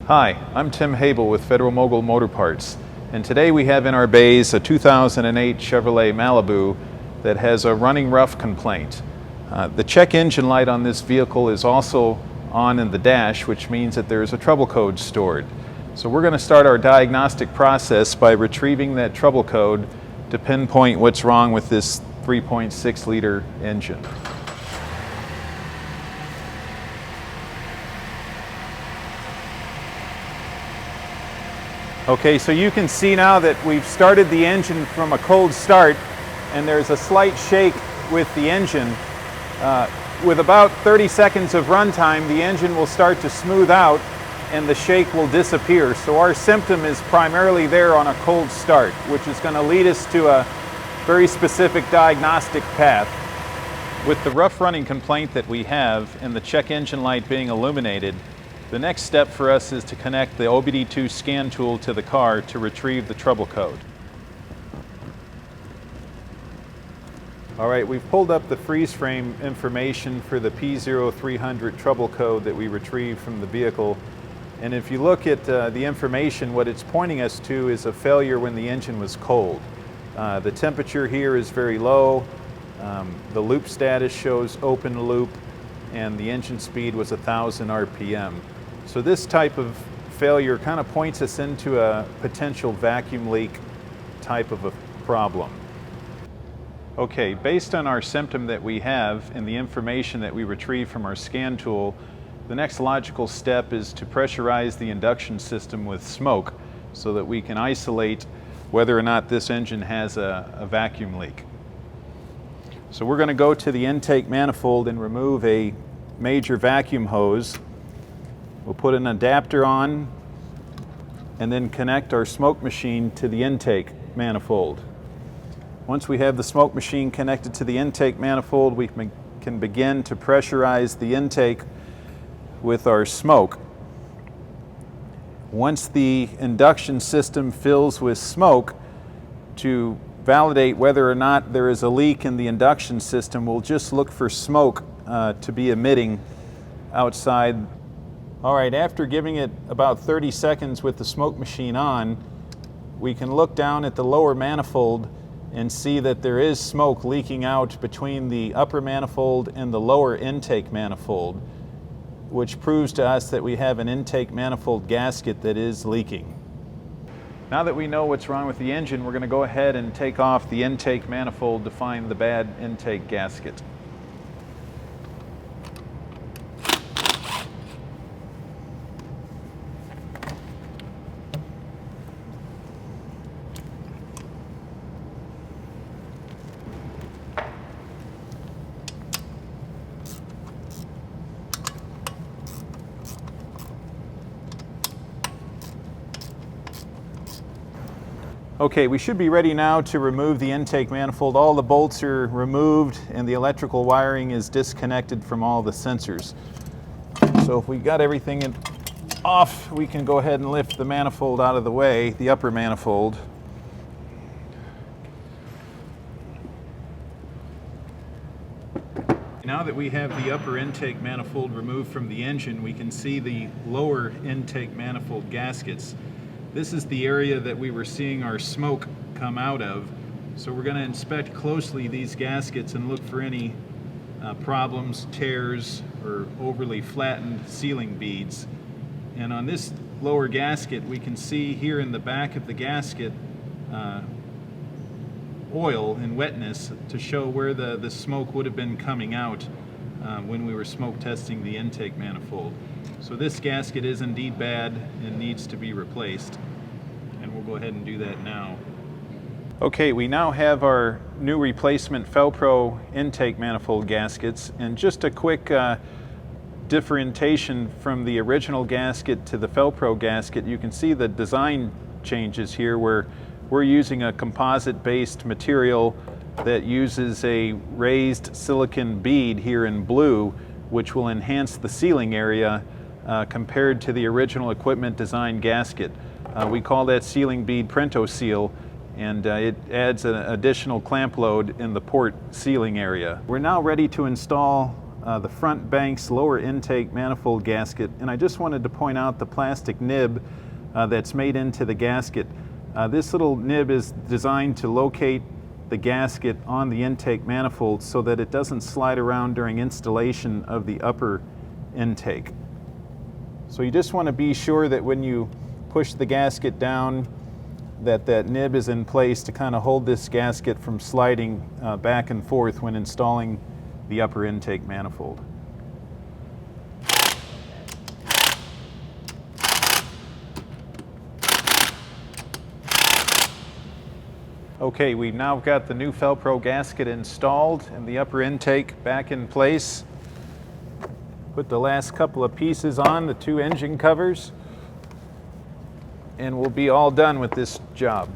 Hi, I'm Tim Habel with Federal Mogul Motor Parts, and today we have in our bays a 2008 Chevrolet Malibu that has a running rough complaint. The check engine light on this vehicle is also on in the dash, which means that there is a trouble code stored. So we're going to start our diagnostic process by retrieving that trouble code to pinpoint what's wrong with this 3.6 liter engine. Okay, so you can see now that we've started the engine from a cold start, and there's a slight shake with the engine. With about 30 seconds of runtime, the engine will start to smooth out and the shake will disappear. So our symptom is primarily there on a cold start, which is going to lead us to a very specific diagnostic path. With the rough running complaint that we have and the check engine light being illuminated, the next step for us is to connect the OBD2 scan tool to the car to retrieve the trouble code. All right, we've pulled up the freeze frame information for the P0300 trouble code that we retrieved from the vehicle. And if you look at the information, what it's pointing us to is a failure when the engine was cold. The temperature here is very low. The loop status shows open loop, and the engine speed was 1,000 RPM. So this type of failure kind of points us into a potential vacuum leak type of a problem. Okay, based on our symptom that we have and the information that we retrieve from our scan tool, the next logical step is to pressurize the induction system with smoke so that we can isolate whether or not this engine has a vacuum leak. So we're going to go to the intake manifold and remove a major vacuum hose. We'll put an adapter on and then connect our smoke machine to the intake manifold. Once we have the smoke machine connected to the intake manifold, we can begin to pressurize the intake with our smoke. Once the induction system fills with smoke, to validate whether or not there is a leak in the induction system, we'll just look for smoke to be emitting outside. All right, after giving it about 30 seconds with the smoke machine on, we can look down at the lower manifold and see that there is smoke leaking out between the upper manifold and the lower intake manifold, which proves to us that we have an intake manifold gasket that is leaking. Now that we know what's wrong with the engine, we're going to go ahead and take off the intake manifold to find the bad intake gasket. Okay, we should be ready now to remove the intake manifold. All the bolts are removed and the electrical wiring is disconnected from all the sensors. So if we got everything off, we can go ahead and lift the manifold out of the way, the upper manifold. Now that we have the upper intake manifold removed from the engine, we can see the lower intake manifold gaskets. This is the area that we were seeing our smoke come out of. So we're going to inspect closely these gaskets and look for any problems, tears, or overly flattened sealing beads. And on this lower gasket, we can see here in the back of the gasket oil and wetness to show where the smoke would have been coming out when we were smoke testing the intake manifold. So this gasket is indeed bad and needs to be replaced, and we'll go ahead and do that now. Okay, we now have our new replacement fel-pro intake manifold gaskets, and just a quick differentiation from the original gasket to the fel-pro gasket. You can see the design changes here where we're using a composite-based material that uses a raised silicon bead here in blue, which will enhance the sealing area compared to the original equipment design gasket. We call that sealing bead Prento Seal, and it adds an additional clamp load in the port sealing area. We're now ready to install the front bank's lower intake manifold gasket, and I just wanted to point out the plastic nib that's made into the gasket. This little nib is designed to locate the gasket on the intake manifold so that it doesn't slide around during installation of the upper intake. So you just want to be sure that when you push the gasket down that nib is in place to kind of hold this gasket from sliding back and forth when installing the upper intake manifold. Okay, we've now got the new fel-pro gasket installed and the upper intake back in place. Put the last couple of pieces on, the 2 engine covers, and we'll be all done with this job.